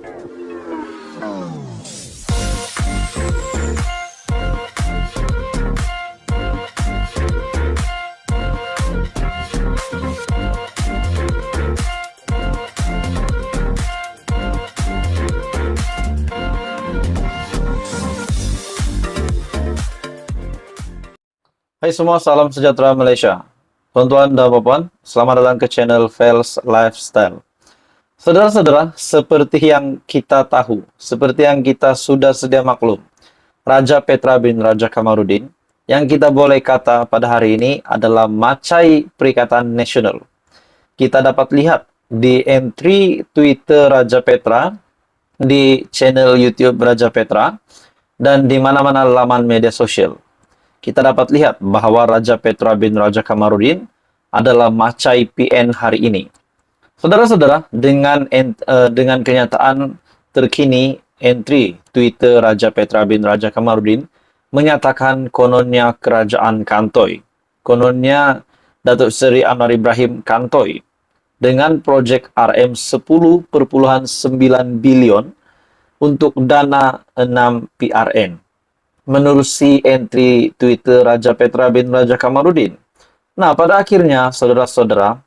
Hai semua, salam sejahtera Malaysia. Tuan-tuan dan puan-puan, selamat datang ke channel Fels Lifestyle. Saudara-saudara, seperti yang kita tahu, seperti yang kita sudah sedia maklum, Raja Petra bin Raja Kamarudin, yang kita boleh kata pada hari ini adalah macai Perikatan Nasional. Kita dapat lihat di entry Twitter Raja Petra, di channel YouTube Raja Petra, dan di mana-mana laman media sosial. Kita dapat lihat bahwa Raja Petra bin Raja Kamarudin adalah macai PN hari ini. Saudara-saudara, dengan kenyataan terkini entry Twitter Raja Petra bin Raja Kamarudin menyatakan kononnya kerajaan Kantoi, kononnya Datuk Seri Anwar Ibrahim Kantoi dengan projek RM 10,9 bilion untuk dana 6 PRN. Menerusi entry Twitter Raja Petra bin Raja Kamarudin. Nah, pada akhirnya, saudara-saudara,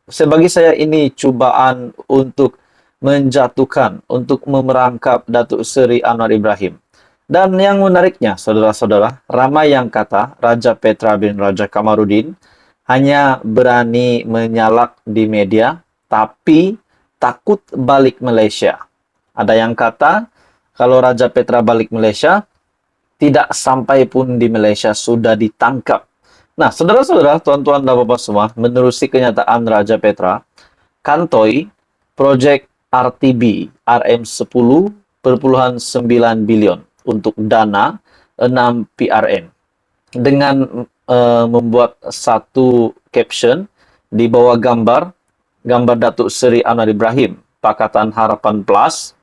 bagi saya ini cubaan untuk menjatuhkan, untuk memerangkap Datuk Seri Anwar Ibrahim. Dan yang menariknya, saudara-saudara, ramai yang kata Raja Petra bin Raja Kamarudin hanya berani menyalak di media, tapi takut balik Malaysia. Ada yang kata, kalau Raja Petra balik Malaysia, tidak sampai pun di Malaysia sudah ditangkap. Nah, saudara-saudara, tuan-tuan dan bapak semua, menerusi kenyataan Raja Petra, Kantoi, projek RTB RM 10,9 bilion untuk dana 6 PRN. Dengan membuat satu caption di bawah gambar Datuk Seri Anwar Ibrahim, Pakatan Harapan Plus,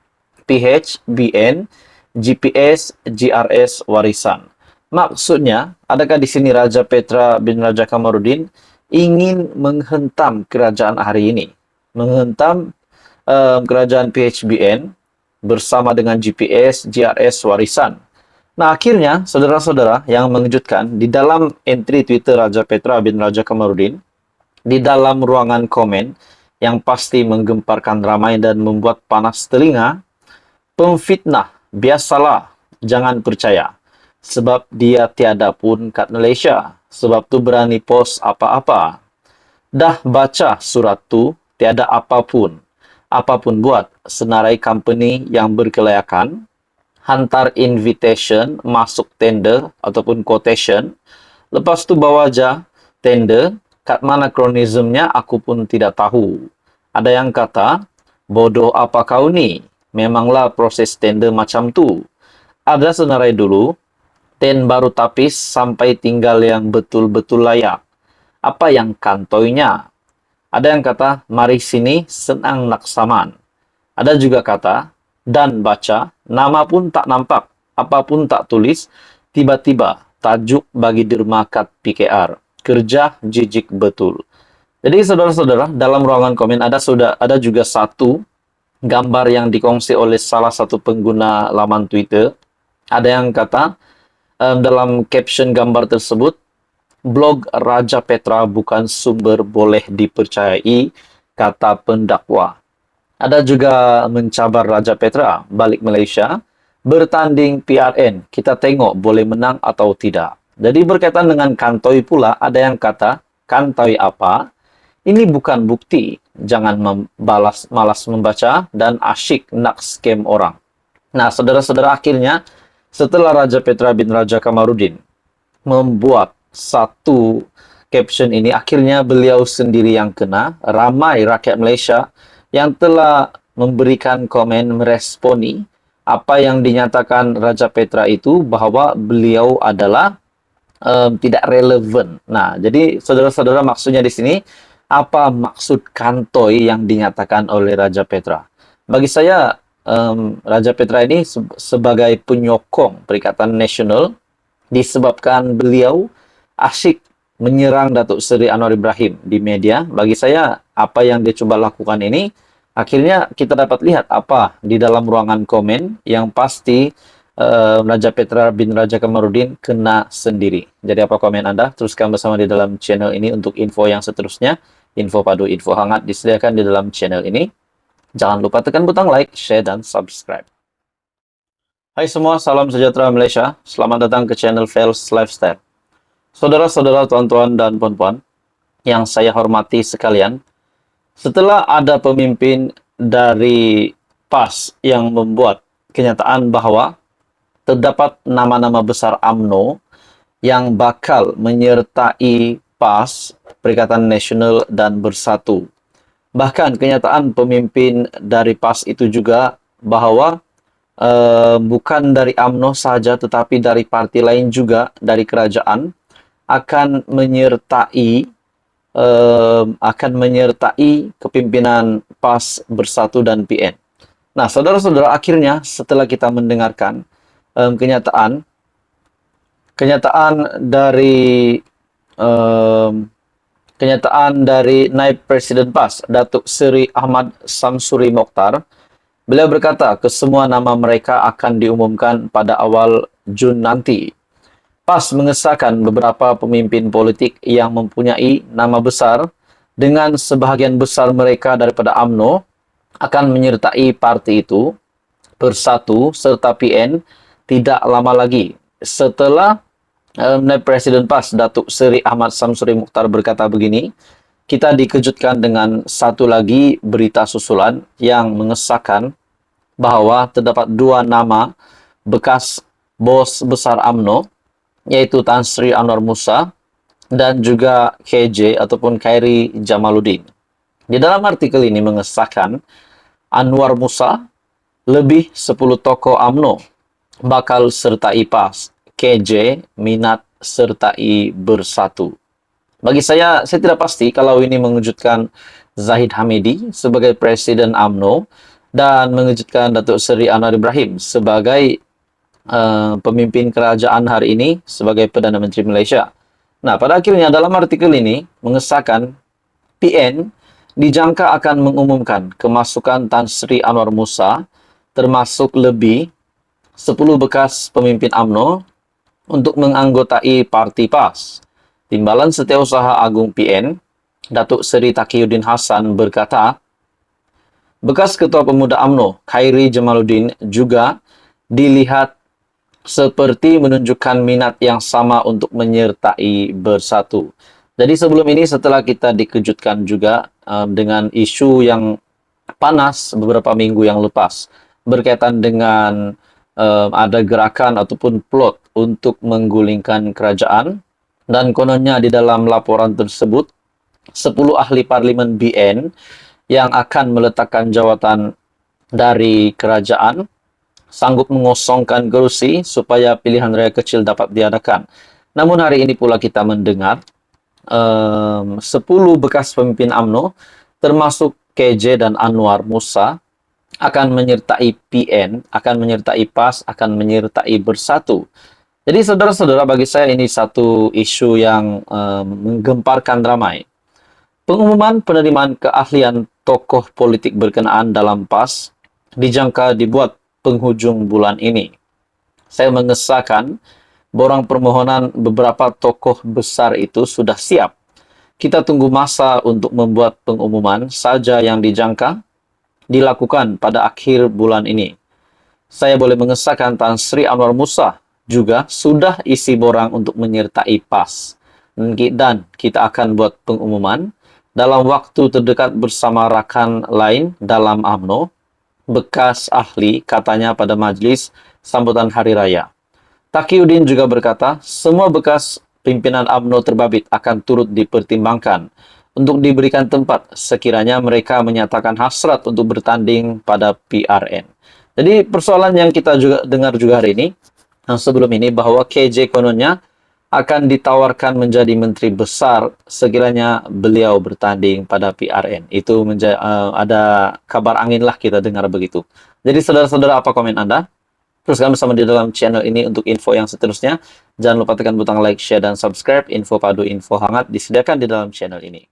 PHBN, GPS, GRS, warisan. Maksudnya, adakah di sini Raja Petra bin Raja Kamarudin ingin menghentam kerajaan hari ini? Menghentam kerajaan PHBN bersama dengan GPS, GRS, warisan. Nah, akhirnya, saudara-saudara, yang mengejutkan, di dalam entry Twitter Raja Petra bin Raja Kamarudin, di dalam ruangan komen, yang pasti menggemparkan ramai dan membuat panas telinga, pemfitnah, biasalah, jangan percaya. Sebab dia tiada pun kat Malaysia. Sebab tu berani post apa-apa. Dah baca surat tu, tiada apapun. Apapun buat, senarai company yang berkelayakan, hantar invitation, masuk tender ataupun quotation. Lepas tu bawa aja tender, kat mana kronismnya aku pun tidak tahu. Ada yang kata, bodoh apa kau ni? Memanglah proses tender macam tu. Ada senarai dulu, ten baru tapis sampai tinggal yang betul-betul layak. Apa yang kantoinya? Ada yang kata, mari sini senang nak saman. Ada juga kata, dan baca, nama pun tak nampak, apapun tak tulis, tiba-tiba tajuk bagi dermakat PKR. Kerja jijik betul. Jadi saudara-saudara, dalam ruangan komen ada juga satu gambar yang dikongsi oleh salah satu pengguna laman Twitter. Ada yang kata, dalam caption gambar tersebut, blog Raja Petra bukan sumber boleh dipercayai, kata pendakwa. Ada juga mencabar Raja Petra balik Malaysia, bertanding PRN, kita tengok boleh menang atau tidak. Jadi berkaitan dengan Kantoi pula, ada yang kata, Kantoi apa? Ini bukan bukti. Jangan malas membaca dan asyik nak scam orang. Nah, saudara-saudara, akhirnya setelah Raja Petra bin Raja Kamarudin membuat satu caption ini, akhirnya beliau sendiri yang kena. Ramai rakyat Malaysia yang telah memberikan komen meresponi apa yang dinyatakan Raja Petra itu, bahwa beliau adalah tidak relevan. Nah, jadi saudara-saudara, maksudnya di sini, apa maksud Kantoi yang dinyatakan oleh Raja Petra? Bagi saya, Raja Petra ini sebagai penyokong Perikatan Nasional, disebabkan beliau asyik menyerang Datuk Seri Anwar Ibrahim di media. Bagi saya, apa yang dia coba lakukan ini Akhirnya kita dapat lihat apa di dalam ruangan komen yang pasti Raja Petra bin Raja Kamarudin kena sendiri. Jadi apa komen Anda? Teruskan bersama di dalam channel ini untuk info yang seterusnya. Info padu, info hangat disediakan di dalam channel ini. Jangan lupa tekan butang like, share, dan subscribe. Hai semua, salam sejahtera Malaysia. Selamat datang ke channel Fels Lifestyle. Saudara-saudara, tuan-tuan, dan puan-puan yang saya hormati sekalian, setelah ada pemimpin dari PAS yang membuat kenyataan bahwa terdapat nama-nama besar UMNO yang bakal menyertai PAS, Perikatan Nasional dan Bersatu. Bahkan kenyataan pemimpin dari PAS itu juga bahwa bukan dari UMNO saja tetapi dari parti lain juga dari kerajaan akan menyertai kepimpinan PAS, Bersatu, dan PN. Nah, saudara-saudara, akhirnya setelah kita mendengarkan kenyataan dari Naib Presiden PAS, Datuk Seri Ahmad Samsuri Mokhtar, beliau berkata kesemua nama mereka akan diumumkan pada awal Jun nanti. PAS mengesahkan beberapa pemimpin politik yang mempunyai nama besar dengan sebahagian besar mereka daripada UMNO akan menyertai parti itu, Bersatu, serta PN tidak lama lagi. Setelah Presiden PAS, Datuk Seri Ahmad Samsuri Mokhtar berkata begini, kita dikejutkan dengan satu lagi berita susulan yang mengesahkan bahwa terdapat dua nama bekas bos besar UMNO, yaitu Tan Sri Anwar Musa dan juga KJ ataupun Khairi Jamaluddin. Di dalam artikel ini mengesahkan Anwar Musa lebih 10 tokoh UMNO bakal sertai PAS, KJ minat sertai Bersatu. Bagi saya tidak pasti kalau ini mengejutkan Zahid Hamidi sebagai Presiden UMNO dan mengejutkan Datuk Seri Anwar Ibrahim sebagai pemimpin kerajaan hari ini sebagai Perdana Menteri Malaysia. Nah, pada akhirnya dalam artikel ini mengesahkan PN dijangka akan mengumumkan kemasukan Tan Sri Anwar Musa termasuk lebih 10 bekas pemimpin UMNO untuk menganggotai parti PAS. Timbalan Setiausaha Agung PN, Datuk Seri Taqiyuddin Hassan berkata, bekas Ketua Pemuda UMNO, Khairi Jamaluddin juga dilihat seperti menunjukkan minat yang sama untuk menyertai Bersatu. Jadi sebelum ini setelah kita dikejutkan juga dengan isu yang panas beberapa minggu yang lepas berkaitan dengan ada gerakan ataupun plot untuk menggulingkan kerajaan, dan kononnya di dalam laporan tersebut 10 ahli parlimen BN yang akan meletakkan jawatan dari kerajaan sanggup mengosongkan kerusi supaya pilihan raya kecil dapat diadakan. Namun hari ini pula kita mendengar 10 bekas pemimpin UMNO termasuk KJ dan Anwar Musa akan menyertai PN, akan menyertai PAS, akan menyertai Bersatu. Jadi saudara-saudara, bagi saya ini satu isu yang menggemparkan ramai. Pengumuman penerimaan keahlian tokoh politik berkenaan dalam PAS dijangka dibuat penghujung bulan ini. Saya mengesahkan borang permohonan beberapa tokoh besar itu sudah siap. Kita tunggu masa untuk membuat pengumuman saja yang dijangka dilakukan pada akhir bulan ini. Saya boleh mengesahkan Tan Sri Anwar Musa juga sudah isi borang untuk menyertai PAS. Dan kita akan buat pengumuman dalam waktu terdekat bersama rakan lain dalam UMNO, bekas ahli katanya pada majlis sambutan Hari Raya. Taqiyuddin juga berkata, semua bekas pimpinan UMNO terbabit akan turut dipertimbangkan untuk diberikan tempat sekiranya mereka menyatakan hasrat untuk bertanding pada PRN. Jadi persoalan yang kita juga dengar juga hari ini, sebelum ini, bahwa KJ kononnya akan ditawarkan menjadi menteri besar sekiranya beliau bertanding pada PRN. Itu ada kabar angin lah kita dengar begitu. Jadi saudara-saudara, apa komen Anda? Teruskan bersama di dalam channel ini untuk info yang seterusnya. Jangan lupa tekan butang like, share, dan subscribe. Info padu, info hangat disediakan di dalam channel ini.